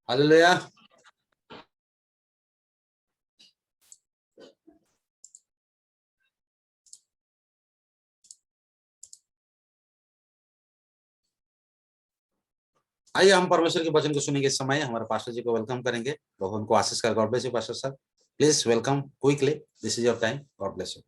Hallelujah. आइए हम परमेश्वर के वचन को सुनेंगे। इस समय हमारे पास्टर जी को वेलकम करेंगे। प्रभु उनको आशीष कर। God bless you pastor sir. Please welcome quickly. This is your time. God bless you.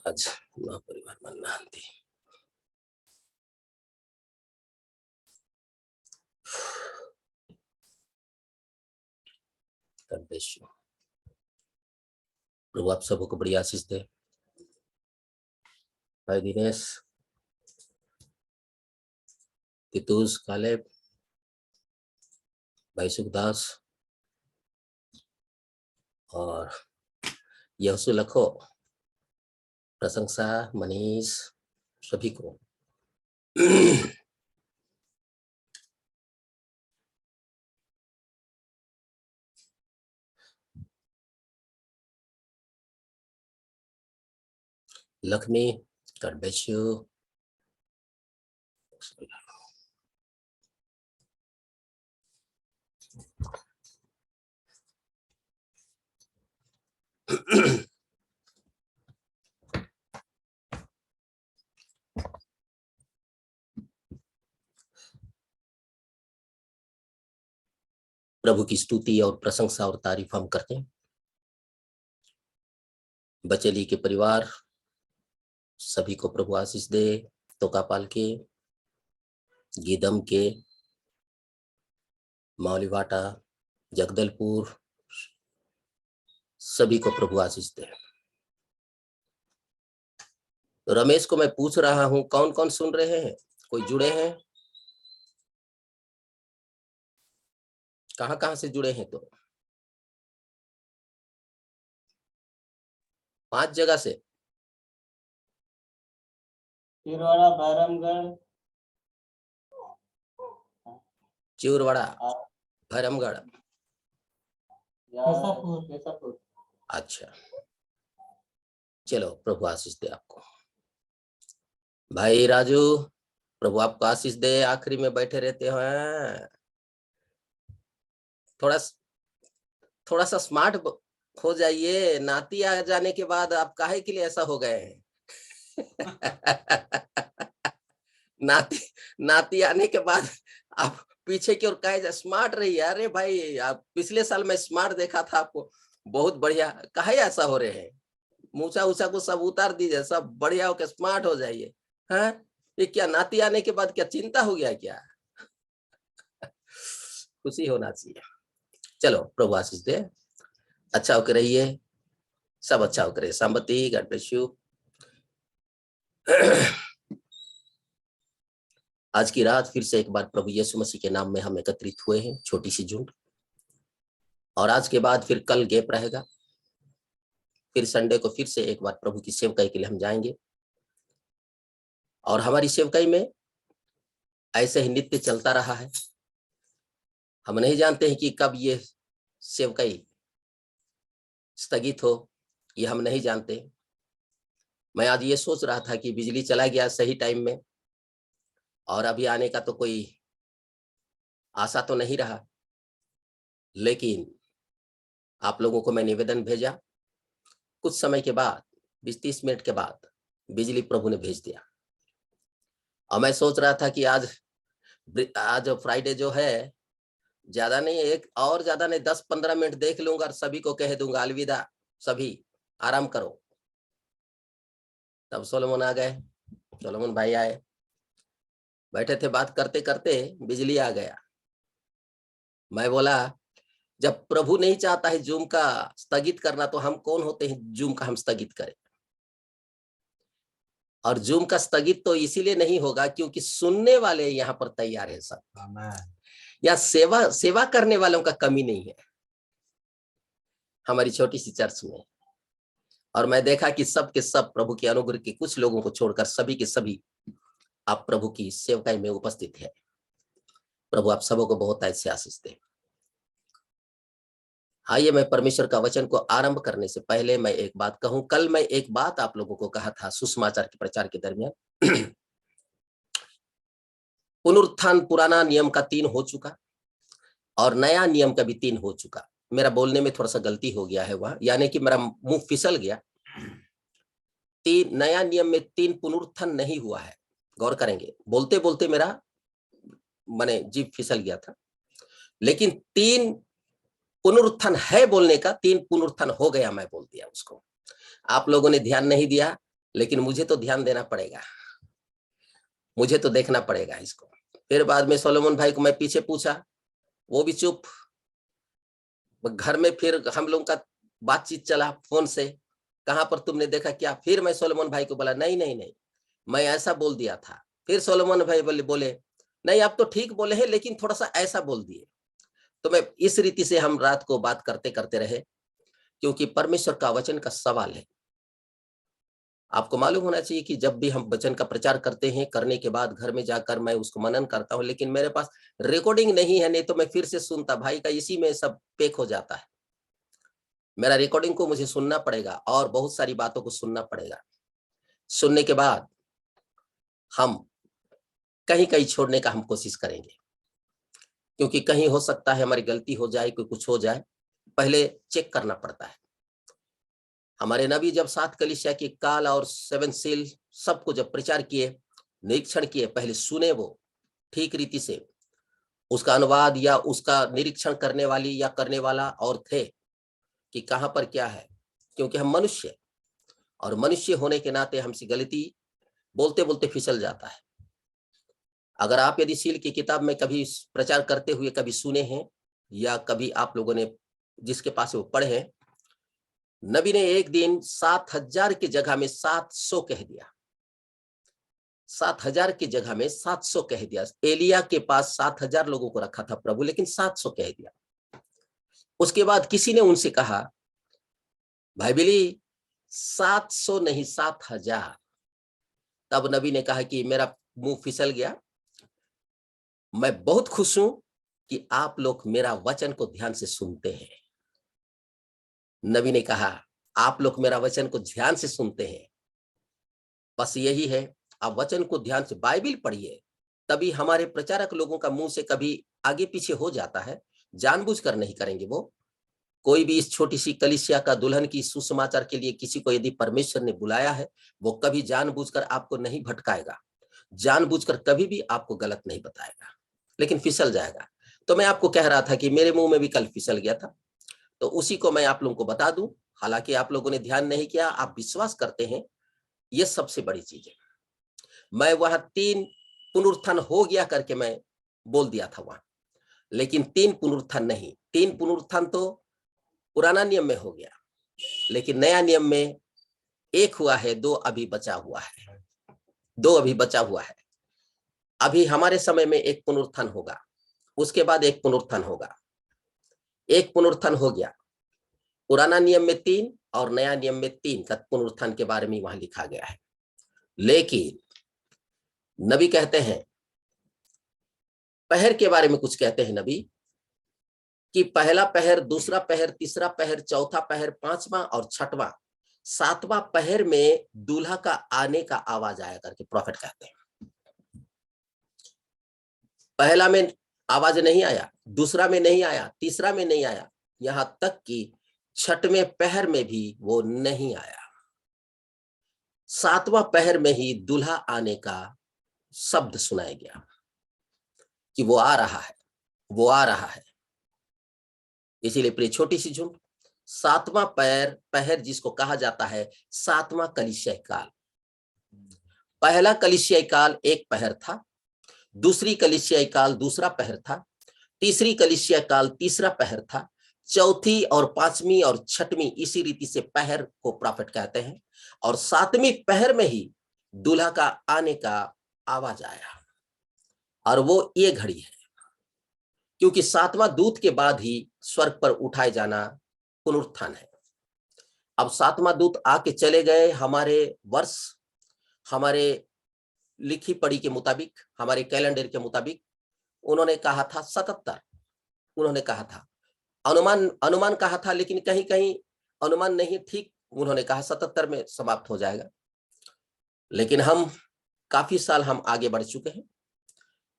अच्छा परिवार में नांदी प्रभु आप सबको बड़ी आशीष दे। भाई दिनेश, तितूस, कालेब, भाई सुखदास और यहोशू लखो, प्रशंसा, मनीष, सभी को लक्ष्मी, God bless you। प्रभु की स्तुति और प्रशंसा और तारीफ हम करते हैं। बचेली के परिवार सभी को प्रभु आशीष दे। तोकापाल के, गीदम के, मौलीवाटा, जगदलपुर, सभी को प्रभु आशीष दे। रमेश को मैं पूछ रहा हूं कौन कौन सुन रहे हैं, कोई जुड़े हैं, कहां कहां से जुड़े हैं? तो 5 जगह से। चिरवाड़ा, भैरमगढ़, चिरवाड़ा, भैरमगढ़, केसापुर। अच्छा, चलो प्रभु आशीष दे आपको। भाई राजू, प्रभु आपको आशीष दे। आखिरी में बैठे रहते हैं। थोड़ा सा स्मार्ट हो जाइए। नाती आ जाने के बाद आप काहे के लिए ऐसा हो गए हैं? नाती आने के बाद आप पीछे की ओर काहे स्मार्ट रहिए। अरे भाई, आप पिछले साल में स्मार्ट देखा था आपको, बहुत बढ़िया। काहे ऐसा हो रहे हैं? मूछा ऊंचा को सब उतार दीजिए, सब बढ़िया होकर स्मार्ट हो जाइए। हैं? ये क्या नाती आने के बाद क्या चिंता हो गया क्या? खुशी होना चाहिए। चलो प्रभु आशीष दे। अच्छा होकर रहिए, सब अच्छा होकर रहिए। संपत्ति, गॉड ब्लेस यू। आज की रात फिर से एक बार प्रभु यीशु मसीह के नाम में हम एकत्रित हुए हैं, छोटी सी झुंड। और आज के बाद फिर कल गैप रहेगा। फिर संडे को फिर से एक बार प्रभु की सेवकाई के लिए हम जाएंगे। और हमारी सेवकाई में ऐसे ही नित्य चलता रहा है। हम नहीं जानते हैं कि कब ये सेवकाई स्थगित हो, ये हम नहीं जानते। मैं आज ये सोच रहा था कि बिजली चला गया सही टाइम में, और अभी आने का तो कोई आशा तो नहीं रहा। लेकिन आप लोगों को मैं निवेदन भेजा, कुछ समय के बाद 20-30 मिनट के बाद बिजली प्रभु ने भेज दिया। और मैं सोच रहा था कि आज फ्राइडे जो है, ज्यादा नहीं, 10-15 मिनट देख लूंगा और सभी को कह दूंगा अलविदा, सभी आराम करो। तब सोलोमन आ गए, सोलोमन भाई आए, बैठे थे बात करते करते बिजली आ गया। मैं बोला जब प्रभु नहीं चाहता है जूम का स्थगित करना तो हम कौन होते हैं जूम का हम स्थगित करें। और जूम का स्थगित तो इसीलिए नहीं होगा क्योंकि सुनने वाले यहाँ पर तैयार है सब। या सेवा करने वालों का कमी नहीं है हमारी छोटी सी चर्च में। और मैं देखा कि सब के सब प्रभु के अनुग्रह के कुछ लोगों को छोड़कर सभी के सभी आप प्रभु की सेवकाई में उपस्थित है। प्रभु आप सबों को बहुत ऐसे आशीष दे। आइए मैं परमेश्वर का वचन को आरंभ करने से पहले मैं एक बात कहूं। कल मैं एक बात आप लोगों को कहा था सुसमाचार के प्रचार के दरमियान। पुनरुत्थान पुराना नियम का 3 हो चुका और नया नियम का भी 3 हो चुका। मेरा बोलने में थोड़ा सा गलती हो गया है वहां, यानी कि मेरा मुंह फिसल गया। 3 नया नियम में 3 पुनरुत्थान नहीं हुआ है। गौर करेंगे, बोलते बोलते मेरा माने जीभ फिसल गया था, लेकिन 3 पुनरुत्थान है बोलने का, 3 पुनरुत्थान हो गया मैं बोल दिया उसको। आप लोगों ने ध्यान नहीं दिया, लेकिन मुझे तो ध्यान देना पड़ेगा, मुझे तो देखना पड़ेगा इसको। फिर बाद में सोलोमन भाई को मैं पीछे पूछा, वो भी चुप। घर में फिर हम लोगों का बातचीत चला फोन से, कहां पर तुमने देखा क्या। फिर मैं सोलोमन भाई को बोला नहीं नहीं नहीं मैं ऐसा बोल दिया था। फिर सोलोमन भाई बोले नहीं आप तो ठीक बोले हैं लेकिन थोड़ा सा ऐसा बोल दिए। तो मैं इस रीति से हम रात को बात करते करते रहे, क्योंकि परमेश्वर का वचन का सवाल है। आपको मालूम होना चाहिए कि जब भी हम वचन का प्रचार करते हैं, करने के बाद घर में जाकर मैं उसको मनन करता हूं, लेकिन मेरे पास रिकॉर्डिंग नहीं है, नहीं तो मैं फिर से सुनता। भाई का इसी में सब पेक हो जाता है। मेरा रिकॉर्डिंग को मुझे सुनना पड़ेगा और बहुत सारी बातों को सुनना पड़ेगा। सुनने के बाद हम कहीं कहीं छोड़ने का हम कोशिश करेंगे, क्योंकि कहीं हो सकता है हमारी गलती हो जाए, कोई कुछ हो जाए, पहले चेक करना पड़ता है। हमारे नबी जब 7 कलीसिया की काल और 7 सील सबको जब प्रचार किए, निरीक्षण किए, पहले सुने वो ठीक रीति से, उसका अनुवाद या उसका निरीक्षण करने वाली या करने वाला और थे कि कहां पर क्या है। क्योंकि हम मनुष्य, और मनुष्य होने के नाते हमसे गलती बोलते बोलते फिसल जाता है। अगर आप यदि सील की किताब में कभी प्रचार करते हुए कभी सुने हैं या कभी आप लोगों ने जिसके पास वो पढ़े हैं, नबी ने एक दिन 7000 की जगह में 700 कह दिया। 7000 की जगह में 700 कह दिया। एलिया के पास 7000 लोगों को रखा था प्रभु, लेकिन 700 कह दिया। उसके बाद किसी ने उनसे कहा भाई बिली 700 नहीं 7000। तब नबी ने कहा कि मेरा मुंह फिसल गया, मैं बहुत खुश हूं कि आप लोग मेरा वचन को ध्यान से सुनते हैं। नबी ने कहा आप लोग मेरा वचन को ध्यान से सुनते हैं, बस यही है। आप वचन को ध्यान से बाइबिल पढ़िए, तभी हमारे प्रचारक लोगों का मुंह से कभी आगे पीछे हो जाता है, जानबूझकर नहीं करेंगे वो। कोई भी इस छोटी सी कलीसिया का दुल्हन की सुसमाचार के लिए किसी को यदि परमेश्वर ने बुलाया है, वो कभी जानबूझकर आपको नहीं भटकाएगा, जानबूझकर कभी भी आपको गलत नहीं बताएगा, लेकिन फिसल जाएगा। तो मैं आपको कह रहा था कि मेरे मुंह में भी कल फिसल गया था, तो उसी को मैं आप लोगों को बता दूं। हालांकि आप लोगों ने ध्यान नहीं किया, आप विश्वास करते हैं, ये सबसे बड़ी चीज है। मैं वहां 3 पुनरुत्थान हो गया करके मैं बोल दिया था वहां, लेकिन 3 पुनरुत्थान नहीं। 3 पुनरुत्थान तो पुराना नियम में हो गया, लेकिन नया नियम में 1 हुआ है, 2 अभी बचा हुआ है। 2 अभी बचा हुआ है। अभी हमारे समय में 1 पुनरुत्थान होगा, उसके बाद 1 पुनरुत्थान होगा। 1 पुनरुत्थान हो गया। पुराना नियम में 3 और नया नियम में 3 का पुनरुत्थान के बारे में वहां लिखा गया है। लेकिन नबी कहते हैं, पहर के बारे में कुछ कहते हैं नबी कि पहला पहर, दूसरा पहर, तीसरा पहर, चौथा पहर, 5वां और 6वां, 7वां पहर में दूल्हा का आने का आवाज आया करके प्रॉफिट कहते हैं। पहला में आवाज नहीं आया, दूसरा में नहीं आया, तीसरा में नहीं आया, यहां तक कि 6वें पहर में भी वो नहीं आया। 7वां पहर में ही दूल्हा आने का शब्द सुनाया गया कि वो आ रहा है, वो आ रहा है। इसीलिए प्रिय छोटी सी झुंड, सातवां पहर जिसको कहा जाता है सातवां कलीसिया काल। पहला कलीसिया काल एक पहर था, दूसरी कलीसिया काल दूसरा पहर था, तीसरी कलीसिया काल तीसरा पहर था, चौथी और पांचवी और छठवीं इसी रीति से पहर को प्रॉफिट कहते हैं। और सातवीं पहर में ही दूल्हा का आने का आवाज आया, और वो ये घड़ी है, क्योंकि सातवां दूत के बाद ही स्वर्ग पर उठाए जाना पुनरुत्थान है। अब सातवां दूत आके चले गए, हमारे वर्ष, हमारे लिखी पढ़ी के मुताबिक, हमारे कैलेंडर के मुताबिक उन्होंने कहा था 77, उन्होंने कहा था, अनुमान कहा था, लेकिन कहीं कहीं अनुमान नहीं, ठीक उन्होंने कहा 77 में समाप्त हो जाएगा। लेकिन हम काफी साल हम आगे बढ़ चुके हैं,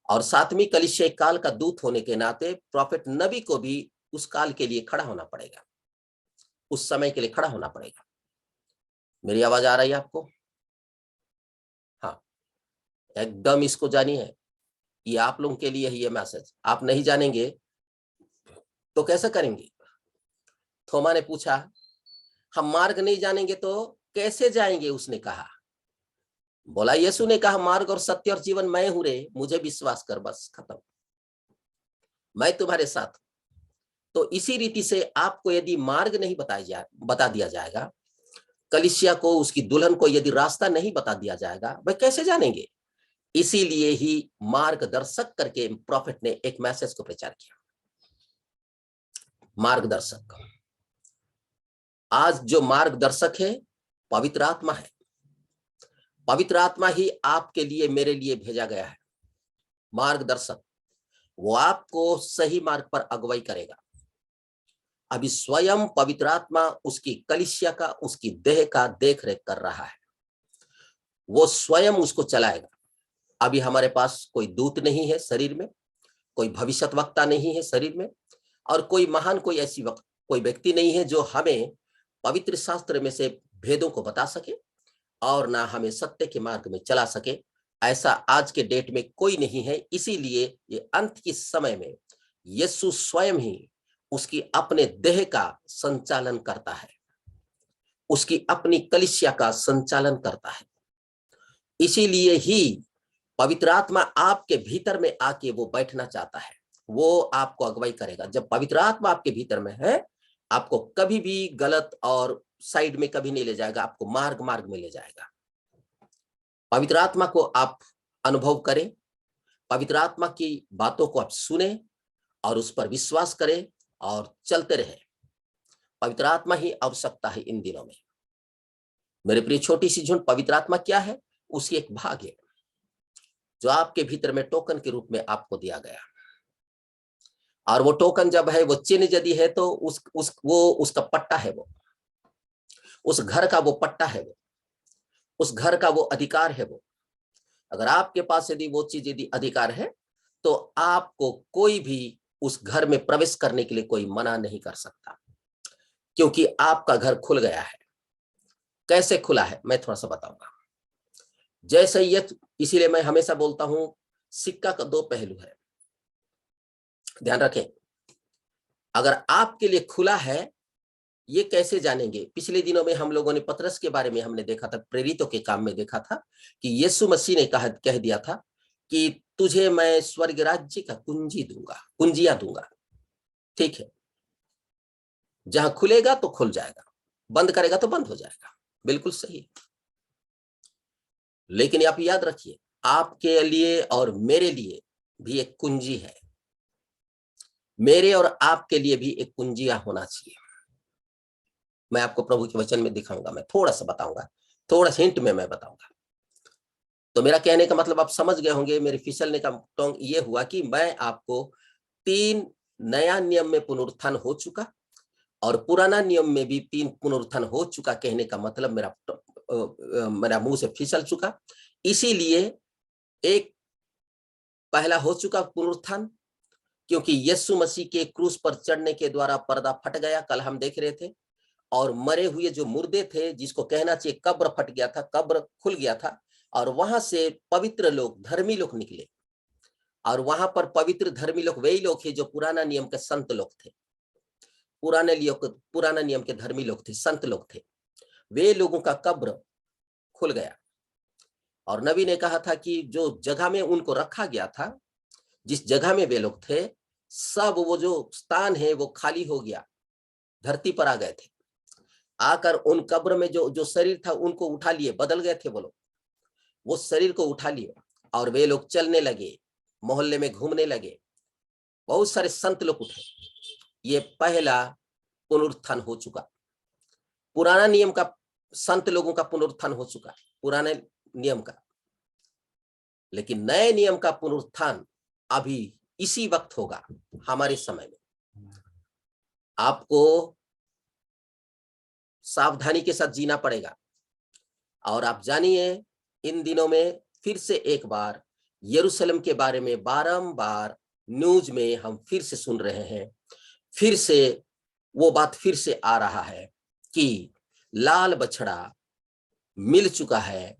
और सातवीं कलीसिया काल का दूत होने के नाते प्रॉफिट नबी को भी उस काल के लिए खड़ा होना पड़ेगा, उस समय के लिए खड़ा होना पड़ेगा। मेरी आवाज आ रही है आपको? हाँ, एकदम इसको जानिए, ये आप लोगों के लिए ही ये मैसेज। आप नहीं जानेंगे तो कैसे करेंगे? थोमा ने पूछा, हम मार्ग नहीं जानेंगे तो कैसे जाएंगे? उसने कहा, बोला, यीशु ने कहा, मार्ग और सत्य और जीवन मैं हूं रे, मुझे विश्वास कर, बस खत्म, मैं तुम्हारे साथ। तो इसी रीति से आपको यदि मार्ग नहीं बता दिया जाएगा, कलीसिया को, उसकी दुल्हन को यदि रास्ता नहीं बता दिया जाएगा, भाई कैसे जानेंगे? इसीलिए ही मार्गदर्शक करके प्रॉफिट ने एक मैसेज को प्रचार किया। मार्गदर्शक, आज जो मार्गदर्शक है पवित्र आत्मा है। पवित्र आत्मा ही आपके लिए, मेरे लिए भेजा गया है मार्गदर्शक। वो आपको सही मार्ग पर अगुवाई करेगा। अभी स्वयं पवित्र आत्मा उसकी कलीसिया का, उसकी देह का देख रेख कर रहा है, वो स्वयं उसको चलाएगा। अभी हमारे पास कोई दूत नहीं है शरीर में, कोई भविष्यवक्ता नहीं है शरीर में, और कोई महान कोई ऐसी कोई व्यक्ति नहीं है जो हमें पवित्र शास्त्र में से भेदों को बता सके और ना हमें सत्य के मार्ग में चला सके। ऐसा आज के डेट में कोई नहीं है। इसीलिए ये अंत के समय में यीशु स्वयं ही उसकी अपने देह का संचालन करता है, उसकी अपनी कलीसिया का संचालन करता है। इसीलिए ही पवित्र आत्मा आपके भीतर में आके वो बैठना चाहता है, वो आपको अगुवाई करेगा। जब पवित्र आत्मा आपके भीतर में है, आपको कभी भी गलत और साइड में कभी नहीं ले जाएगा, आपको मार्ग में ले जाएगा। पवित्र आत्मा को आप अनुभव करें, पवित्र आत्मा की बातों को आप सुने और उस पर विश्वास करें और चलते रहे। पवित्र आत्मा ही आवश्यकता है इन दिनों में। मेरे प्रिय छोटी सी झुंड, पवित्र आत्मा क्या है? उसकी एक भाग है जो आपके भीतर में टोकन के रूप में आपको दिया गया, और वो टोकन जब है, वो चिन्ह यदि है तो वो उसका पट्टा है, वो उस घर का वो पट्टा है, वो उस घर का वो अधिकार है। वो अगर आपके पास यदि वो चीज यदि अधिकार है तो आपको कोई भी उस घर में प्रवेश करने के लिए कोई मना नहीं कर सकता, क्योंकि आपका घर खुल गया है। कैसे खुला है मैं थोड़ा सा बताऊंगा। जैसे ये, इसीलिए मैं हमेशा बोलता हूं, सिक्का का दो पहलू है, ध्यान रखें। अगर आपके लिए खुला है, ये कैसे जानेंगे? पिछले दिनों में हम लोगों ने पतरस के बारे में हमने देखा था, प्रेरितों के काम में देखा था कि यीशु मसीह ने कह दिया था कि तुझे मैं स्वर्ग राज्य का कुंजियां दूंगा। ठीक है, जहां खुलेगा तो खुल जाएगा, बंद करेगा तो बंद हो जाएगा, बिल्कुल सही। लेकिन आप याद रखिए, आपके लिए और मेरे लिए भी एक कुंजी है, मेरे और आपके लिए भी एक कुंजिया होना चाहिए। मैं आपको प्रभु के वचन में दिखाऊंगा, मैं थोड़ा सा बताऊंगा, थोड़ा हिंट में मैं बताऊंगा। तो मेरा कहने का मतलब आप समझ गए होंगे। मेरे फिसलने का टोंग ये हुआ कि मैं आपको 3 नया नियम में पुनरुत्थान हो चुका और पुराना नियम में भी 3 पुनरुत्थान हो चुका। कहने का मतलब मेरा मुंह से फिसल चुका। इसीलिए एक पहला हो चुका पुनरुत्थान, क्योंकि यीशु मसीह के क्रूस पर चढ़ने के द्वारा पर्दा फट गया, कल हम देख रहे थे। और मरे हुए जो मुर्दे थे, जिसको कहना चाहिए कब्र फट गया था, कब्र खुल गया था, और वहां से पवित्र लोग, धर्मी लोग निकले। और वहां पर पवित्र धर्मी लोग वही लोग थे जो पुराना नियम के संत लोग थे। पुराना नियम के धर्मी लोग थे, संत लोग थे, वे लोगों का कब्र खुल गया। और नबी ने कहा था कि जो जगह में उनको रखा गया था, जिस जगह में वे लोग थे, सब वो जो स्थान है वो खाली हो गया, धरती पर आ गए थे। आकर उन कब्र में जो शरीर था उनको उठा लिए, बदल गए थे वो लोग, वो शरीर को उठा लिए और वे लोग चलने लगे, मोहल्ले में घूमने लगे, बहुत सारे संत लोग उठे। ये पहला पुनरुत्थान हो चुका। पुराना नियम का संत लोगों का पुनरुत्थान हो चुका, पुराने नियम का। लेकिन नए नियम का पुनरुत्थान अभी इसी वक्त होगा, हमारे समय में। आपको सावधानी के साथ जीना पड़ेगा। और आप जानिए, इन दिनों में फिर से एक बार यरूशलेम के बारे में बारंबार न्यूज में हम फिर से सुन रहे हैं, फिर से वो बात फिर से आ रहा है कि लाल बछड़ा मिल चुका है।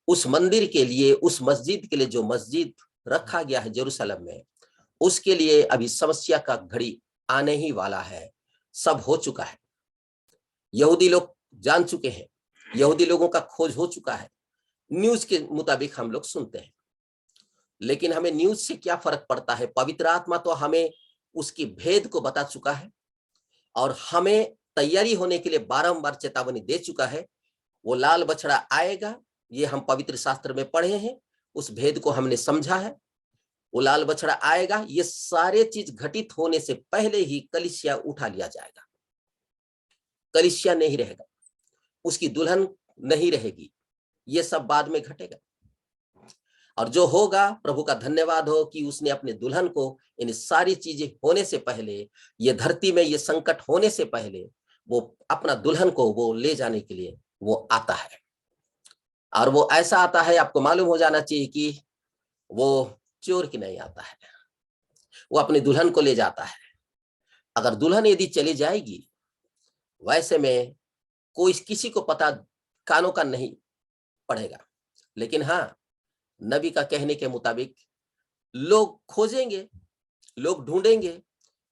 उस मंदिर के लिए, उस मस्जिद के लिए जो मस्जिद रखा गया है यरूशलेम में, उसके लिए अभी समस्या का घड़ी आने ही वाला है। सब हो चुका है, यहूदी लोग जान चुके हैं, यहूदी लोगों का खोज हो चुका है, न्यूज के मुताबिक हम लोग सुनते हैं। लेकिन हमें न्यूज से क्या फर्क पड़ता है? पवित्र आत्मा तो हमें उसकी भेद को बता चुका है और हमें तैयारी होने के लिए बारंबार चेतावनी दे चुका है। वो लाल बछड़ा आएगा, ये हम पवित्र शास्त्र में पढ़े हैं, उस भेद को हमने समझा है। वो लाल बछड़ा आएगा, ये सारे चीज घटित होने से पहले ही कलीसिया उठा लिया जाएगा। कलीसिया नहीं रहेगा, उसकी दुल्हन नहीं रहेगी, ये सब बाद में घटेगा। और जो होगा, प्रभु का धन्यवाद हो कि उसने अपने दुल्हन को इन सारी चीजें होने से पहले, ये धरती में ये संकट होने से पहले, वो अपना दुल्हन को वो ले जाने के लिए वो आता है। और वो ऐसा आता है, आपको मालूम हो जाना चाहिए कि वो चोर की नहीं आता है, वो अपनी दुल्हन को ले जाता है। अगर दुल्हन यदि चली जाएगी, वैसे में कोई किसी को पता कानों का नहीं पड़ेगा। लेकिन हाँ, नबी का कहने के मुताबिक लोग खोजेंगे, लोग ढूंढेंगे,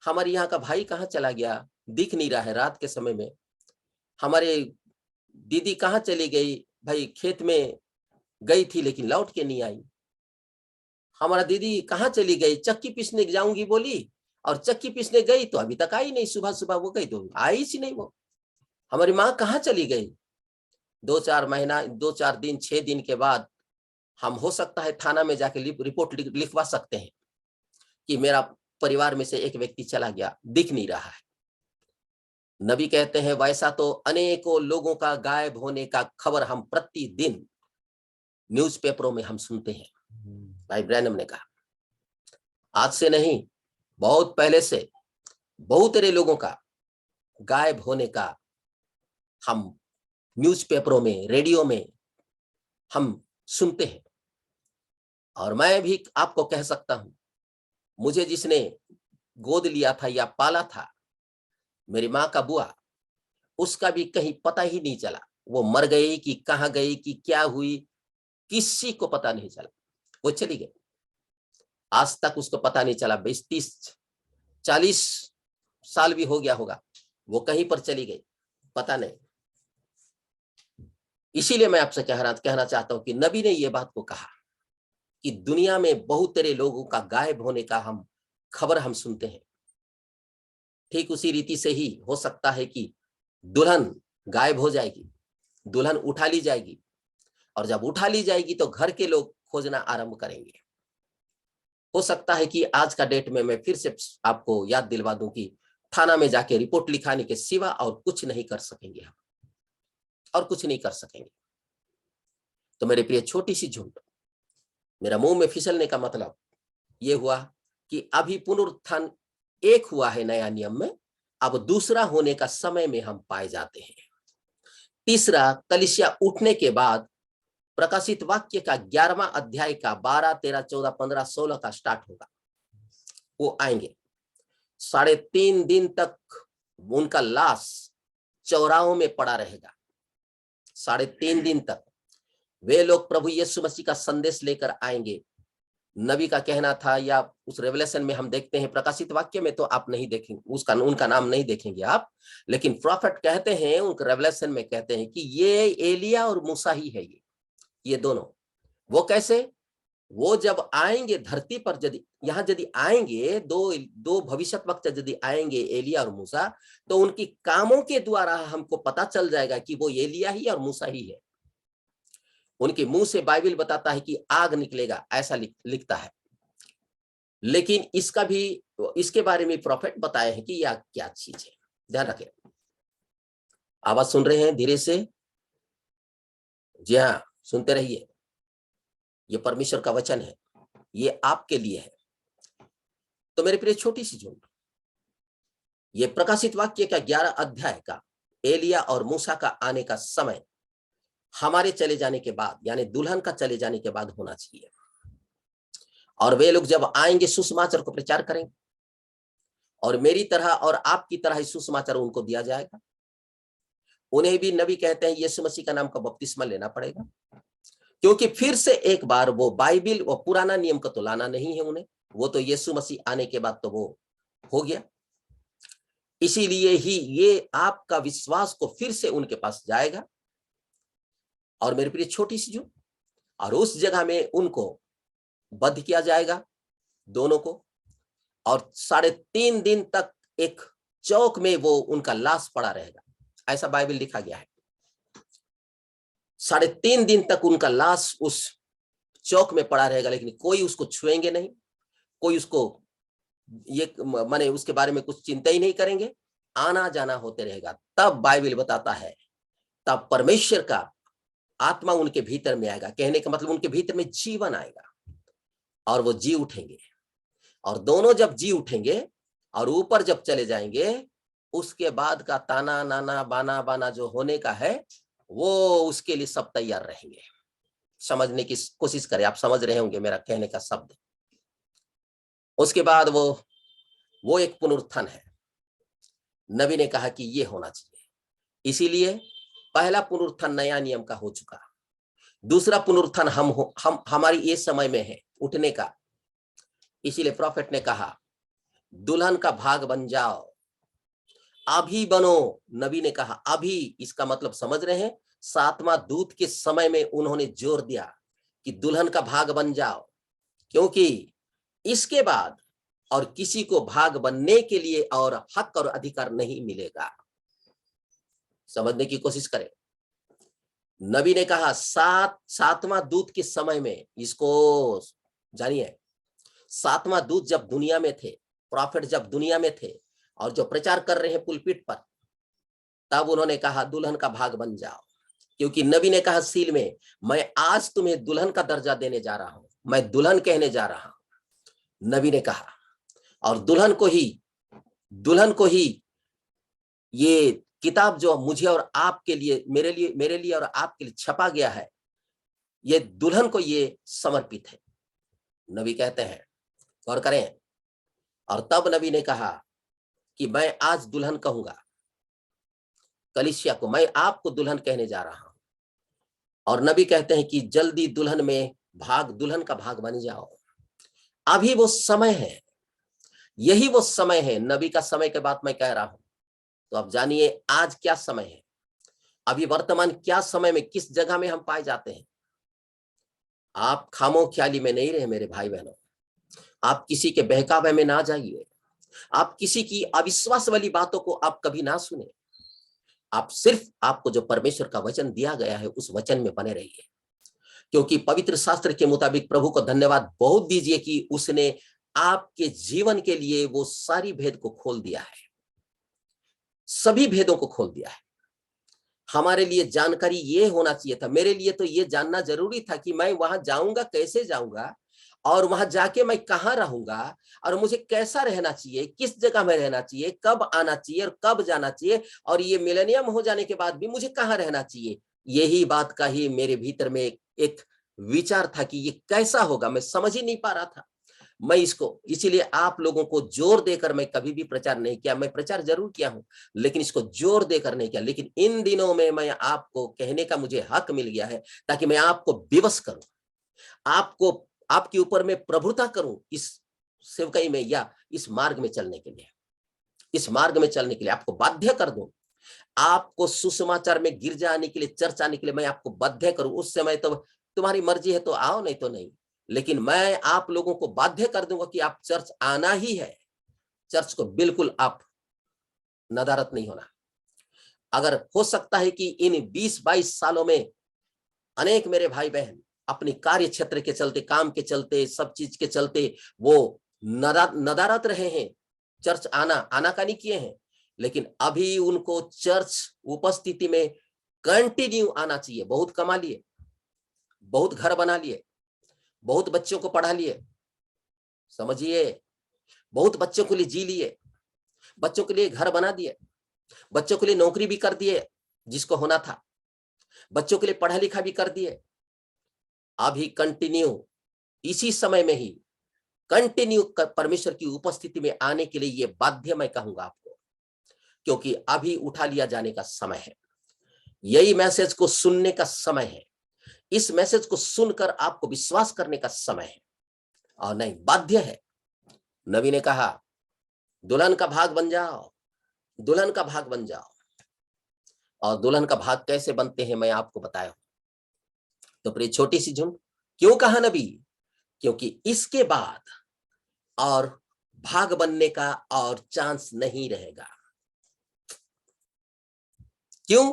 हमारे यहाँ का भाई कहाँ चला गया, दिख नहीं रहा है रात के समय में। हमारे दीदी कहाँ चली गई, भाई खेत में गई थी लेकिन लौट के नहीं आई। हमारा दीदी कहाँ चली गई, चक्की पीसने जाऊंगी बोली, और चक्की पीसने गई तो अभी तक आई नहीं। सुबह सुबह वो गई तो आई सी नहीं वो। हमारी माँ कहाँ चली गई। 2-4 महीना, 2-4 दिन, 6 दिन के बाद हम हो सकता है थाना में जाके रिपोर्ट लिखवा सकते हैं कि मेरा परिवार में से एक व्यक्ति चला गया, दिख नहीं रहा है। नबी कहते हैं वैसा तो अनेकों लोगों का गायब होने का खबर हम प्रतिदिन न्यूज़पेपरों में हम सुनते हैं। भाई ब्रैनम ने कहा, आज से नहीं, बहुत पहले से बहुत सारे लोगों का गायब होने का हम न्यूज़पेपरों में, रेडियो में हम सुनते हैं। और मैं भी आपको कह सकता हूं, मुझे जिसने गोद लिया था या पाला था, मेरी माँ का बुआ, उसका भी कहीं पता ही नहीं चला। वो मर गई कि कहाँ गई कि क्या हुई, किसी को पता नहीं चला। वो चली गई, आज तक उसको पता नहीं चला। 20, 30, 40 साल भी हो गया होगा, वो कहीं पर चली गई, पता नहीं। इसीलिए मैं आपसे कहना चाहता हूं कि नबी ने ये बात को कहा कि दुनिया में बहुत सारे लोगों का गायब होने का हम खबर हम सुनते हैं। ठीक उसी रीति से ही हो सकता है कि दुल्हन गायब हो जाएगी, दुल्हन उठा ली जाएगी, और जब उठा ली जाएगी तो घर के लोग खोजना आरंभ करेंगे। हो सकता है कि आज का डेट में मैं फिर से आपको याद दिलवा दूं कि थाना में जाके रिपोर्ट लिखाने के सिवा और कुछ नहीं कर सकेंगे हम, और कुछ नहीं कर सकेंगे। तो मेरे प्रिय छोटी सी झुंड, मेरा मुंह में फिसलने का मतलब ये हुआ कि अभी पुनरुत्थान एक हुआ है नया नियम में, अब दूसरा होने का समय में हम पाए जाते हैं। तीसरा, कलीसिया उठने के बाद प्रकाशित वाक्य का 11वां अध्याय का 12, 13, 14, 15, 16 का स्टार्ट होगा। वो आएंगे, 3.5 दिन तक उनका लाश चौराहों में पड़ा रहेगा। 3.5 दिन तक वे लोग प्रभु यीशु मसीह का संदेश लेकर आएंगे नबी का कहना था, या उस रेवलेशन में हम देखते हैं, प्रकाशित वाक्य में तो आप नहीं देखेंगे उसका, उनका नाम नहीं देखेंगे आप, लेकिन प्रॉफिट कहते हैं, उनके रेवलेशन में कहते हैं कि ये एलिया और मूसा ही है, ये दोनों। वो कैसे? वो जब आएंगे धरती पर, यदि यहाँ यदि आएंगे, दो भविष्यवक्ता यदि आएंगे, एलिया और मूसा, तो उनकी कामों के द्वारा हमको पता चल जाएगा कि वो एलिया ही और मूसा ही है। उनके मुंह से बाइबल बताता है कि आग निकलेगा, ऐसा लिखता है, लेकिन इसके बारे में प्रॉफिट बताए हैं कि यह क्या चीज है। ध्यान रखें, आवाज सुन रहे हैं धीरे से? जी हाँ, सुनते रहिए। ये परमेश्वर का वचन है, ये आपके लिए है। तो मेरे प्रिय छोटी सी झुंड, ये प्रकाशित वाक्य का 11 अध्याय का एलिया और मूसा का आने का समय हमारे चले जाने के बाद, यानी दुल्हन का चले जाने के बाद होना चाहिए। और वे लोग जब आएंगे सुसमाचार को प्रचार करेंगे, और मेरी तरह और आपकी तरह ही सुसमाचार उनको दिया जाएगा। उन्हें भी नबी कहते हैं यीशु मसीह का नाम का बपतिस्मा लेना पड़ेगा, क्योंकि फिर से एक बार वो बाइबल, वो पुराना नियम का तो लाना नहीं है उन्हें, वो तो यीशु मसीह आने के बाद तो वो हो गया। इसीलिए ही ये आपका विश्वास को फिर से उनके पास जाएगा। और मेरे प्रिय छोटी सी जो, और उस जगह में उनको बंद किया जाएगा दोनों को, और 3.5 दिन तक एक चौक में वो उनका लाश पड़ा रहेगा, ऐसा बाइबल लिखा गया है। 3.5 दिन तक उनका लाश उस चौक में पड़ा रहेगा, लेकिन कोई उसको छुएंगे नहीं, कोई उसको ये माने उसके बारे में कुछ चिंता ही नहीं करेंगे, आना जाना होते रहेगा। तब बाइबल बताता है, तब परमेश्वर का आत्मा उनके भीतर में आएगा। कहने का मतलब उनके भीतर में जीवन आएगा और वो जी उठेंगे। और दोनों जब जी उठेंगे और ऊपर जब चले जाएंगे, उसके बाद का ताना नाना बाना बाना जो होने का है, वो उसके लिए सब तैयार रहेंगे। समझने की कोशिश करें, आप समझ रहे होंगे मेरा कहने का शब्द। उसके बाद वो एक पुनरुत्थान है। नबी ने कहा कि ये होना चाहिए। इसीलिए पहला पुनरुत्थान नया नियम का हो चुका, दूसरा पुनरुत्थान हमारी ये समय में है उठने का। इसीलिए प्रॉफिट ने कहा दुल्हन का भाग बन जाओ, अभी बनो। नबी ने कहा अभी, इसका मतलब समझ रहे हैं? 7वां दूत के समय में उन्होंने जोर दिया कि दुल्हन का भाग बन जाओ, क्योंकि इसके बाद और किसी को भाग बनने के लिए और हक और अधिकार नहीं मिलेगा। समझने की कोशिश करें। नबी ने कहा 7वां दूत के समय में, इसको जानिए, 7वां दूत जब दुनिया में थे, प्रॉफिट जब दुनिया में थे और जो प्रचार कर रहे हैं पुलपिट पर, तब उन्होंने कहा दुल्हन का भाग बन जाओ, क्योंकि नबी ने कहा सील में, मैं आज तुम्हें दुल्हन का दर्जा देने जा रहा हूं, मैं दुल्हन कहने जा रहा हूं। नबी ने कहा, और दुल्हन को ही ये किताब जो मुझे और आपके लिए, मेरे लिए और आपके लिए छपा गया है, ये दुल्हन को ये समर्पित है। नबी कहते हैं, गौर करें। और तब नबी ने कहा कि मैं आज दुल्हन कहूंगा कलीसिया को, मैं आपको दुल्हन कहने जा रहा हूं। और नबी कहते हैं कि जल्दी दुल्हन का भाग बन जाओ। अभी वो समय है, यही वो समय है। नबी का समय के बाद मैं कह रहा हूं। तो अब जानिए आज क्या समय है, अभी वर्तमान क्या समय में, किस जगह में हम पाए जाते हैं। आप खामोख्याली में नहीं रहे मेरे भाई बहनों, आप किसी के बहकावे में ना जाइए, आप किसी की अविश्वास वाली बातों को आप कभी ना सुने। आप सिर्फ आपको जो परमेश्वर का वचन दिया गया है उस वचन में बने रहिए, क्योंकि पवित्र शास्त्र के मुताबिक प्रभु को धन्यवाद बहुत दीजिए कि उसने आपके जीवन के लिए वो सारी भेद को खोल दिया है, सभी भेदों को खोल दिया है। हमारे लिए जानकारी ये होना चाहिए था, मेरे लिए तो ये जानना जरूरी था कि मैं वहां जाऊंगा, कैसे जाऊंगा, और वहां जाके मैं कहाँ रहूंगा, और मुझे कैसा रहना चाहिए, किस जगह में रहना चाहिए, कब आना चाहिए और कब जाना चाहिए, और ये मिलेनियम हो जाने के बाद भी मुझे कहाँ रहना चाहिए। यही बात का ही मेरे भीतर में एक विचार था कि ये कैसा होगा, मैं समझ ही नहीं पा रहा था। मैं इसको इसीलिए आप लोगों को जोर देकर मैं कभी भी प्रचार नहीं किया। मैं प्रचार जरूर किया हूं, लेकिन इसको जोर देकर नहीं किया। लेकिन इन दिनों में मैं आपको कहने का मुझे हक मिल गया है, ताकि मैं आपको विवश करूं, आपको आपके ऊपर मैं प्रभुता करूं इस सेवकाई में या इस मार्ग में चलने के लिए, इस मार्ग में चलने के लिए आपको बाध्य कर दूं, आपको सुसमाचार में गिरजा आने के लिए, चर्च आने के लिए मैं आपको बाध्य करूं। उस समय तो तुम्हारी मर्जी है तो आओ, नहीं तो नहीं, लेकिन मैं आप लोगों को बाध्य कर दूंगा कि आप चर्च आना ही है। चर्च को बिल्कुल आप नदारत नहीं होना। अगर हो सकता है कि इन 20-22 सालों में अनेक मेरे भाई बहन अपनी कार्य क्षेत्र के चलते, काम के चलते, सब चीज के चलते वो नदारत रहे हैं, चर्च आना का नहीं किए हैं, लेकिन अभी उनको चर्च उपस्थिति में कंटिन्यू आना चाहिए। बहुत कमा लिए, बहुत घर बना लिए, बहुत बच्चों को पढ़ा लिए, समझिए, बहुत बच्चों के लिए जी लिए, बच्चों के लिए घर बना दिए, बच्चों के लिए नौकरी भी कर दिए जिसको होना था, बच्चों के लिए पढ़ा लिखा भी कर दिए। अभी कंटिन्यू इसी समय में ही कंटिन्यू परमेश्वर की उपस्थिति में आने के लिए ये बाध्य मैं कहूंगा आपको, क्योंकि अभी उठा लिया जाने का समय है। यही मैसेज को सुनने का समय है, इस मैसेज को सुनकर आपको विश्वास करने का समय है, और नहीं बाध्य है। नबी ने कहा दुल्हन का भाग बन जाओ, दुल्हन का भाग बन जाओ। और दुल्हन का भाग कैसे बनते हैं मैं आपको बताया हूं। तो प्रिय छोटी सी झुंड, क्यों कहा नबी? क्योंकि इसके बाद और भाग बनने का और चांस नहीं रहेगा। क्यों?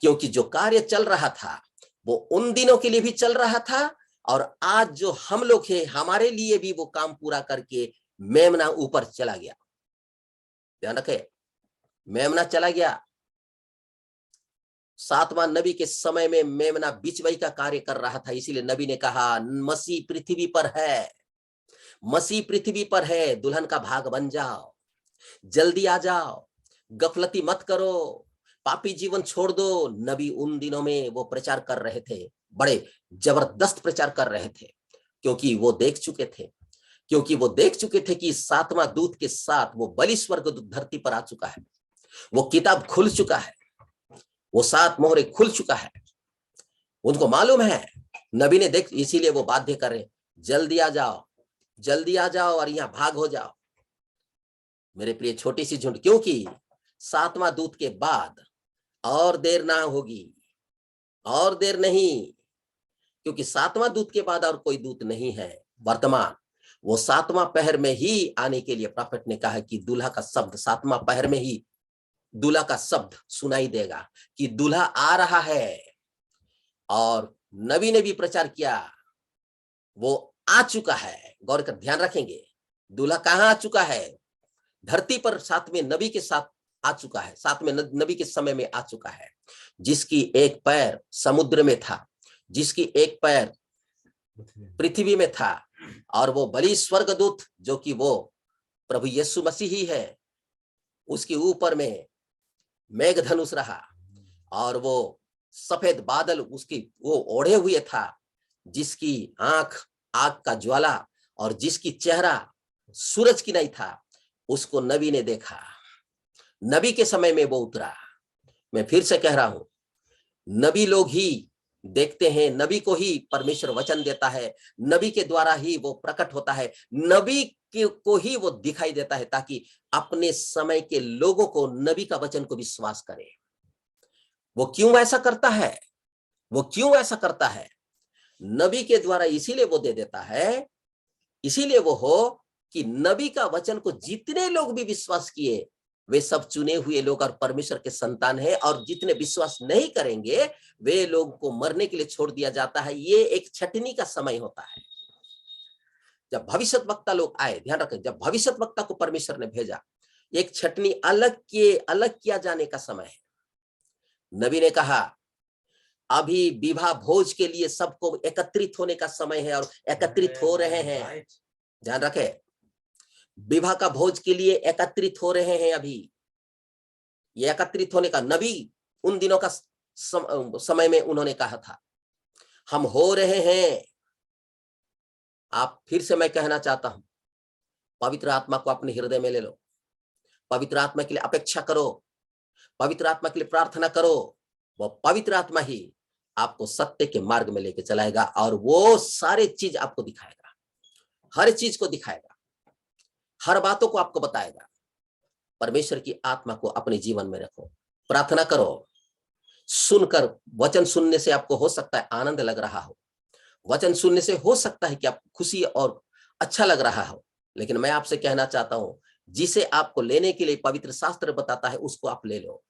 क्योंकि जो कार्य चल रहा था वो उन दिनों के लिए भी चल रहा था, और आज जो हम लोग हैं हमारे लिए भी वो काम पूरा करके मेमना ऊपर चला गया। ध्यान रखे, मेमना चला गया। 7वां नबी के समय में मेमना बिचवाई का कार्य कर रहा था, इसीलिए नबी ने कहा मसीह पृथ्वी पर है, मसीह पृथ्वी पर है, दुल्हन का भाग बन जाओ, जल्दी आ जाओ, गफलती मत करो, पापी जीवन छोड़ दो। नबी उन दिनों में वो प्रचार कर रहे थे, बड़े जबरदस्त प्रचार कर रहे थे, क्योंकि वो देख चुके थे, कि 7वां दूत के साथ वो बलि स्वर्गदूत धरती पर आ चुका है, वो किताब खुल चुका है, वो 7 मोहरे खुल चुका है, उनको मालूम है। नबी ने देख, इसीलिए वो बाध्य कर रहे, जल्दी आ जाओ, जल्दी आ जाओ और यहां भाग हो जाओ। मेरे प्रिय छोटी सी झुंड, क्योंकि 7वां दूत के बाद और देर ना होगी, और देर नहीं, क्योंकि 7वां दूत के बाद और कोई दूत नहीं है वर्तमान। वो 7वां पहर में ही आने के लिए प्रॉफेट ने कहा कि दूल्हा का शब्द 7वां पहर में ही दूल्हा का शब्द सुनाई देगा कि दूल्हा आ रहा है। और नबी ने भी प्रचार किया, वो आ चुका है। गौर कर ध्यान रखेंगे, दूल्हा कहां आ चुका है? धरती पर 7वें नबी के साथ आ चुका है, 7वें नबी के समय में आ चुका है, जिसकी एक पैर समुद्र में था, जिसकी एक पैर पृथ्वी में था, और वो बलि स्वर्गदूत जो कि वो प्रभु यीशु मसीह ही है, उसके ऊपर में मेघधनुष रहा, और वो सफेद बादल उसकी वो ओढ़े हुए था, जिसकी आंख आग का ज्वाला और जिसकी चेहरा सूरज की नहीं था, उसको नबी ने देखा। नबी के समय में वो उतरा। मैं फिर से कह रहा हूं, नबी लोग ही देखते हैं, नबी को ही परमेश्वर वचन देता है, नबी के द्वारा ही वो प्रकट होता है, नबी को ही वो दिखाई देता है, ताकि अपने समय के लोगों को नबी का वचन को विश्वास करें। वो क्यों ऐसा करता है? वो क्यों ऐसा करता है? नबी के द्वारा इसीलिए वो दे देता है, इसीलिए वो हो कि नबी का वचन को जितने लोग भी विश्वास किए वे सब चुने हुए लोग और परमेश्वर के संतान हैं, और जितने विश्वास नहीं करेंगे वे लोग को मरने के लिए छोड़ दिया जाता है। ये एक छटनी का समय होता है। जब भविष्यद्वक्ता लोग आए, ध्यान रखें, जब भविष्यद्वक्ता को परमेश्वर ने भेजा, एक छटनी अलग किया जाने का समय है। नबी ने कहा अभी विवाह भोज के लिए सबको एकत्रित होने का समय है, और एकत्रित हो रहे हैं। ध्यान रखें, विवाह का भोज के लिए एकत्रित हो रहे हैं। अभी ये एकत्रित होने का नबी उन दिनों का समय में उन्होंने कहा था, हम हो रहे हैं। आप फिर से मैं कहना चाहता हूं, पवित्र आत्मा को अपने हृदय में ले लो, पवित्र आत्मा के लिए अपेक्षा करो, पवित्र आत्मा के लिए प्रार्थना करो। वो पवित्र आत्मा ही आपको सत्य के मार्ग में लेके चलाएगा, और वो सारे चीज आपको दिखाएगा। हर चीज को दिखाएगा, हर बातों को आपको बताएगा। परमेश्वर की आत्मा को अपने जीवन में रखो, प्रार्थना करो। सुनकर, वचन सुनने से आपको हो सकता है आनंद लग रहा हो, वचन सुनने से हो सकता है कि आपको खुशी और अच्छा लग रहा हो, लेकिन मैं आपसे कहना चाहता हूं, जिसे आपको लेने के लिए पवित्र शास्त्र बताता है उसको आप ले लो।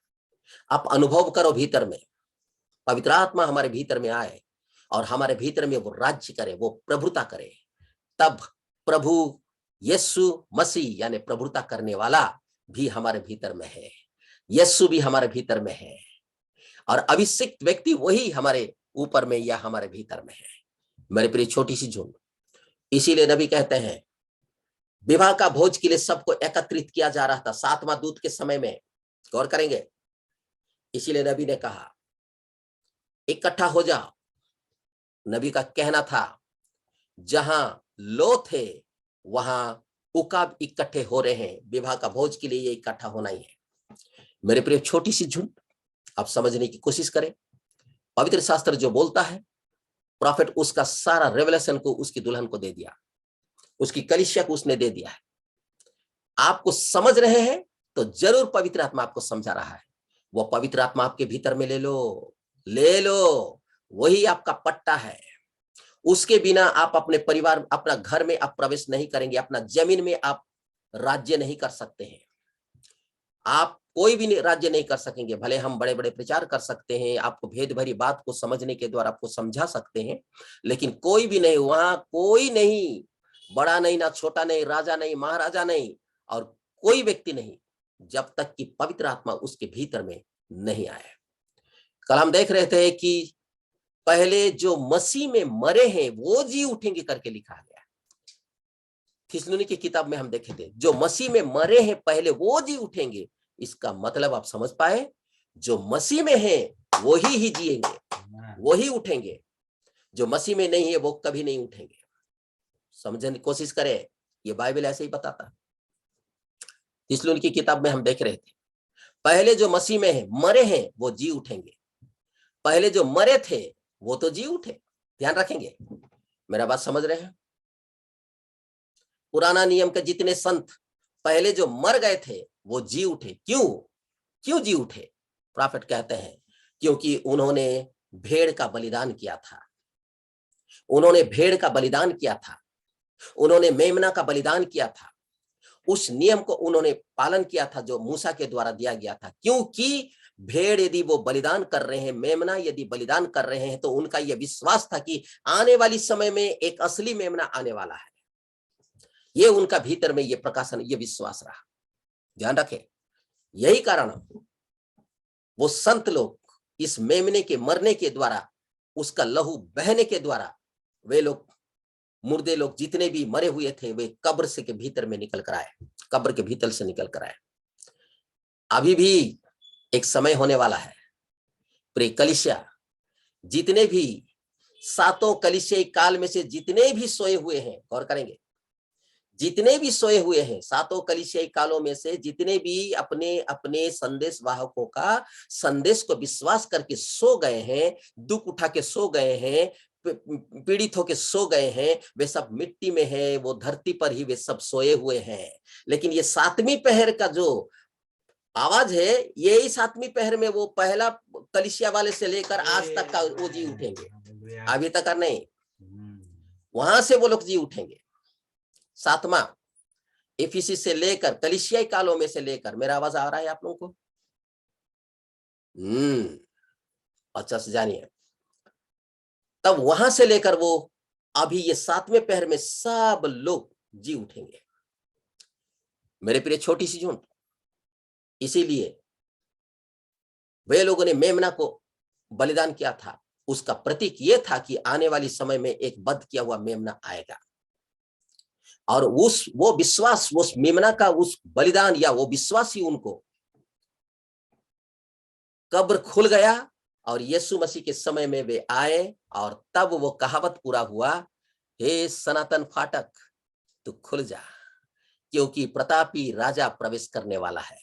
आप अनुभव करो भीतर में, पवित्र आत्मा हमारे भीतर में आए और हमारे भीतर में वो राज्य करे, वो प्रभुता करे। तब प्रभु यीशु मसीह यानी प्रभुता करने वाला भी हमारे भीतर में है, यीशु भी हमारे भीतर में है, और अभिषिक्त व्यक्ति वही हमारे ऊपर में या हमारे भीतर में है। मेरे प्रिय छोटी सी झुंड, इसीलिए नबी कहते हैं विवाह का भोज के लिए सबको एकत्रित किया जा रहा था 7वां दूत के समय में। गौर करेंगे, इसीलिए नबी ने कहा इकट्ठा हो जाओ। नबी का कहना था जहां लो थे वहां उकाब इकट्ठे हो रहे हैं, विवाह का भोज के लिए ये इकट्ठा होना ही है। मेरे प्रिय छोटी सी झुंड, आप समझने की कोशिश करें, पवित्र शास्त्र जो बोलता है, प्रॉफिट उसका सारा रेवलेशन को उसकी दुल्हन को दे दिया, उसकी कलीसिया को उसने दे दिया है। आपको समझ रहे हैं तो जरूर पवित्र आत्मा आपको समझा रहा है। वो पवित्र आत्मा आपके भीतर में ले लो, ले लो, वही आपका पट्टा है। उसके बिना आप अपने परिवार, अपना घर में आप प्रवेश नहीं करेंगे, अपना जमीन में आप राज्य नहीं कर सकते हैं। आप कोई भी राज्य नहीं कर सकेंगे। भले हम बड़े बड़े प्रचार कर सकते हैं, आपको भेद भरी बात को समझने के द्वारा आपको समझा सकते हैं, लेकिन कोई भी नहीं, वहां कोई नहीं, बड़ा नहीं, ना छोटा नहीं, राजा नहीं, महाराजा नहीं, और कोई व्यक्ति नहीं, जब तक कि पवित्र आत्मा उसके भीतर में नहीं आए। कल हम देख रहे थे कि पहले जो मसीह में मरे हैं वो जी उठेंगे करके लिखा गया। थिस्सलुनी की किताब में हम देखे थे, जो मसीह में मरे हैं पहले वो जी उठेंगे। इसका मतलब आप समझ पाए, जो मसीह में है वही ही जिएंगे, वही उठेंगे। जो मसीह में नहीं है वो कभी नहीं उठेंगे। समझने की कोशिश करें, ये बाइबल ऐसे ही बताता है। थिस्सलुनी की किताब में हम देख रहे थे, पहले जो मसीह में है, मरे हैं, वो जी उठेंगे। पहले जो मरे थे वो तो जी उठे। ध्यान रखेंगे, मेरा बात समझ रहे हैं। पुराना नियम के जितने संत पहले जो मर गए थे वो जी उठे। क्यों जी उठे? प्रॉफिट कहते हैं क्योंकि उन्होंने भेड़ का बलिदान किया था, उन्होंने भेड़ का बलिदान किया था, उन्होंने मेमना का बलिदान किया था। उस नियम को उन्होंने पालन किया था जो मूसा के द्वारा दिया गया था। क्योंकि भेड़ यदि वो बलिदान कर रहे हैं, मेमना यदि बलिदान कर रहे हैं, तो उनका यह विश्वास था कि आने वाली समय में एक असली मेमना आने वाला है। ये उनका भीतर में ये प्रकाशन, ये विश्वास रहा। ध्यान रखें, यही कारण वो संत लोग इस मेमने के मरने के द्वारा, उसका लहू बहने के द्वारा, वे लोग मुर्दे लोग जितने भी मरे हुए थे वे कब्र से के भीतर में निकल कर आए, कब्र के भीतर से निकल कर आए। अभी भी एक समय होने वाला है, प्रिय कलीसिया, जितने भी सातों कलीसिया काल में से जितने भी सोए हुए हैं, गौर करेंगे, जितने भी सोए हुए हैं सातों कलीसिया कालों में से जितने भी अपने अपने संदेश वाहकों का संदेश को विश्वास करके सो गए हैं, दुख उठा के सो गए हैं, पीड़ित होके सो गए हैं, वे सब मिट्टी में है, वो धरती पर ही वे सब सोए हुए हैं। लेकिन ये 7वीं पहर का जो आवाज है, यही 7वीं पहर में वो पहला कलीसिया वाले से लेकर आज तक का वो जी उठेंगे। अभी तक का नहीं, वहां से वो लोग जी उठेंगे। 7वां एफिसी से लेकर कलीसियाई कालों में से लेकर, मेरा आवाज आ रहा है आप लोगों को? अच्छा से जानिए, तब वहां से लेकर वो अभी ये 7वें पहर में सब लोग जी उठेंगे। मेरे प्रिय छोटी सी झुंड, इसीलिए वे लोगों ने मेमना को बलिदान किया था। उसका प्रतीक ये था कि आने वाली समय में एक वध किया हुआ मेमना आएगा, और वो विश्वास, उस मेमना का उस बलिदान या वो विश्वास ही उनको, कब्र खुल गया और यीशु मसीह के समय में वे आए, और तब वो कहावत पूरा हुआ, हे सनातन फाटक तू खुल जा, क्योंकि प्रतापी राजा प्रवेश करने वाला है।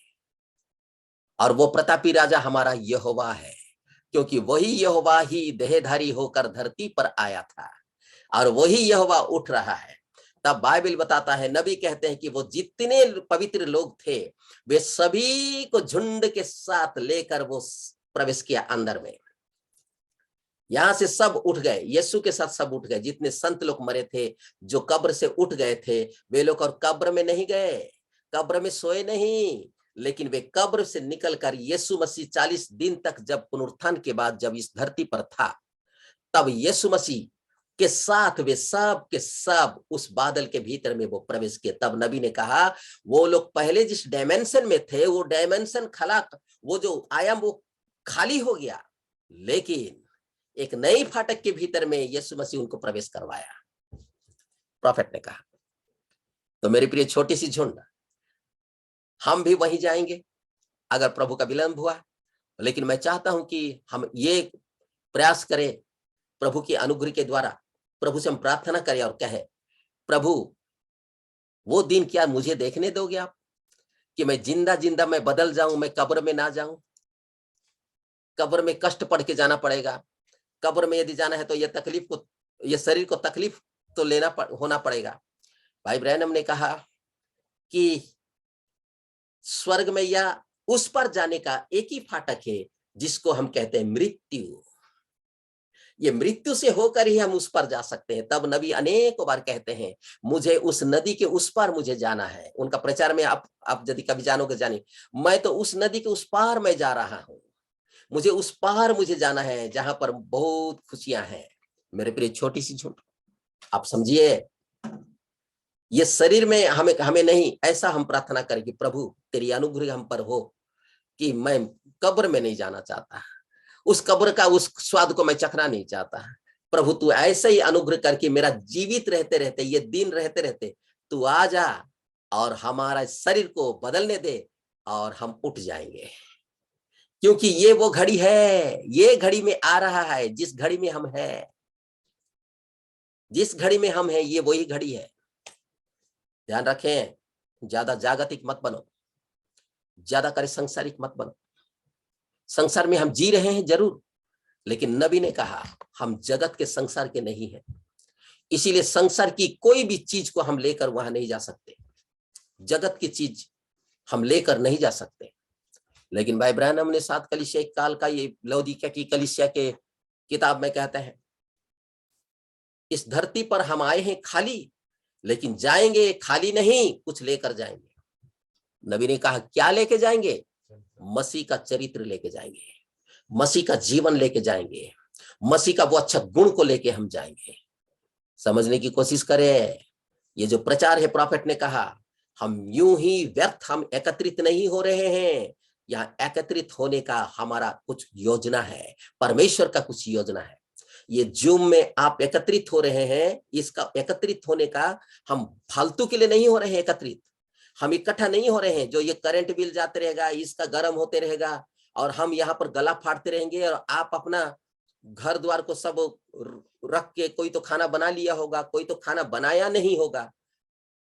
और वो प्रतापी राजा हमारा यहोवा है, क्योंकि वही यहोवा ही देहधारी होकर धरती पर आया था, और वही यहोवा उठ रहा है। तब बाइबल बताता है, नबी कहते हैं कि वो जितने पवित्र लोग थे वे सभी को झुंड के साथ लेकर वो प्रवेश किया अंदर में। यहां से सब उठ गए, यीशु के साथ सब उठ गए। जितने संत लोग मरे थे, जो कब्र से उठ गए थे, वे लोग और कब्र में नहीं गए, कब्र में सोए नहीं, लेकिन वे कब्र से निकलकर यीशु मसीह 40 दिन तक जब पुनरुत्थान के बाद जब इस धरती पर था, तब यीशु मसीह के साथ वे सब के सब उस बादल के भीतर में वो प्रवेश किए। तब नबी ने कहा, वो लोग पहले जिस डायमेंशन में थे, वो डायमेंशन वो जो आयाम वो खाली हो गया, लेकिन एक नई फाटक के भीतर में यीशु मसीह उनको प्रवेश करवाया, प्रॉफेट ने कहा। तो मेरी प्रिय छोटी सी झुंड, हम भी वहीं जाएंगे अगर प्रभु का विलंब हुआ, लेकिन मैं चाहता हूं कि हम ये प्रयास करें, प्रभु की अनुग्रह के द्वारा प्रभु से हम प्रार्थना करें और कहें, प्रभु वो दिन क्या मुझे देखने दोगे आप, कि मैं जिंदा जिंदा मैं बदल जाऊं, मैं कब्र में ना जाऊं। कब्र में कष्ट पढ़ के जाना पड़ेगा, कब्र में यदि जाना है तो ये शरीर को तकलीफ तो होना पड़ेगा। भाई ब्रैनम ने कहा कि स्वर्ग में या उस पर जाने का एक ही फाटक है, जिसको हम कहते हैं मृत्यु। ये मृत्यु से होकर ही हम उस पर जा सकते हैं। तब नबी अनेकों बार कहते हैं, मुझे उस नदी के उस पार मुझे जाना है। उनका प्रचार में आप यदि कभी जानोगे, जानिए, मैं तो उस नदी के उस पार मैं जा रहा हूं, मुझे उस पार मुझे जाना है जहां पर बहुत खुशियां हैं। मेरे प्रिय छोटी सी झूठ, आप समझिए, ये शरीर में हमें नहीं, ऐसा हम प्रार्थना करें कि प्रभु तेरी अनुग्रह हम पर हो, कि मैं कब्र में नहीं जाना चाहता, उस कब्र का उस स्वाद को मैं चखना नहीं चाहता। प्रभु तू ऐसे ही अनुग्रह करके मेरा जीवित रहते रहते, ये दिन रहते रहते तू आ जा और हमारा शरीर को बदलने दे और हम उठ जाएंगे। क्योंकि ये वो घड़ी है, ये घड़ी में आ रहा है, जिस घड़ी में हम हैं, जिस घड़ी में हम हैं, ये वही घड़ी है। ध्यान रखें, ज्यादा जागतिक मत बनो, ज्यादा करे संसारिक मत बनो। संसार में हम जी रहे हैं जरूर, लेकिन नबी ने कहा हम जगत के संसार के नहीं हैं, इसीलिए संसार की कोई भी चीज को हम लेकर वहां नहीं जा सकते, जगत की चीज हम लेकर नहीं जा सकते। लेकिन भाई ब्रैनम ने 7 कलीसिया काल का ये लौदीकिया की कलीसिया के किताब में कहते हैं, इस धरती पर हम आए हैं खाली, लेकिन जाएंगे खाली नहीं, कुछ लेकर जाएंगे। नबी ने कहा क्या लेके जाएंगे? मसीह का चरित्र लेके जाएंगे, मसीह का जीवन लेके जाएंगे, मसीह का वो अच्छा गुण को लेके हम जाएंगे। समझने की कोशिश करें, ये जो प्रचार है, प्रॉफेट ने कहा हम यूं ही व्यर्थ हम एकत्रित नहीं हो रहे हैं, यहाँ एकत्रित होने का हमारा कुछ योजना है, परमेश्वर का कुछ योजना है। ये जूम में आप एकत्रित हो रहे हैं, इसका एकत्रित होने का हम फालतू के लिए नहीं हो रहे हैं एकत्रित, हम इकट्ठा नहीं हो रहे हैं जो ये करंट बिल जाते रहेगा, इसका गर्म होते रहेगा और हम यहाँ पर गला फाड़ते रहेंगे और आप अपना घर द्वार को सब रख के, कोई तो खाना बना लिया होगा, कोई तो खाना बनाया नहीं होगा,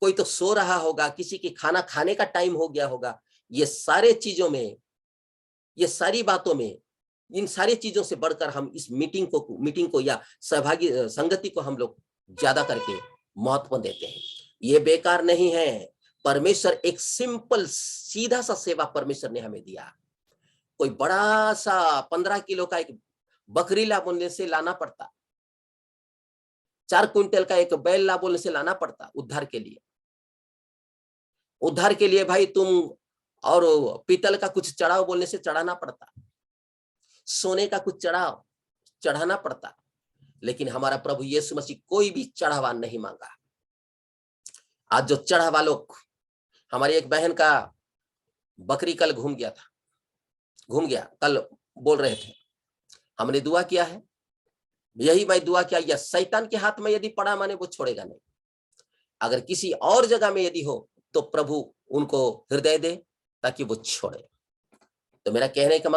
कोई तो सो रहा होगा, किसी की खाना खाने का टाइम हो गया होगा। ये सारे चीजों में, ये सारी बातों में, इन सारी चीजों से बढ़कर हम इस मीटिंग को या सहभागी संगति को हम लोग ज्यादा करके महत्व देते हैं। ये बेकार नहीं है। परमेश्वर एक सिंपल सीधा सा सेवा परमेश्वर ने हमें दिया। कोई बड़ा सा 15 किलो का एक बकरी ला बोलने से लाना पड़ता, 4 क्विंटल का एक बैल ला बोलने से लाना पड़ता उद्धार के लिए। उद्धार के लिए भाई तुम और पीतल का कुछ चढ़ाओ बोलने से चढ़ाना पड़ता, सोने का कुछ चढ़ाना पड़ता। लेकिन हमारा प्रभु यीशु मसीह कोई भी चढ़ावा नहीं मांगा। आज जो चढ़ावा लोग, हमारी एक बहन का बकरी कल घूम गया, कल बोल रहे थे, हमने दुआ किया है, यही मैं दुआ किया, या शैतान के हाथ में यदि पड़ा माने वो छोड़ेगा नहीं। अगर किसी और जगह में यदि हो तो प्रभु उनको हृदय दे ताकि वो छोड़े। तो मेरा कहने का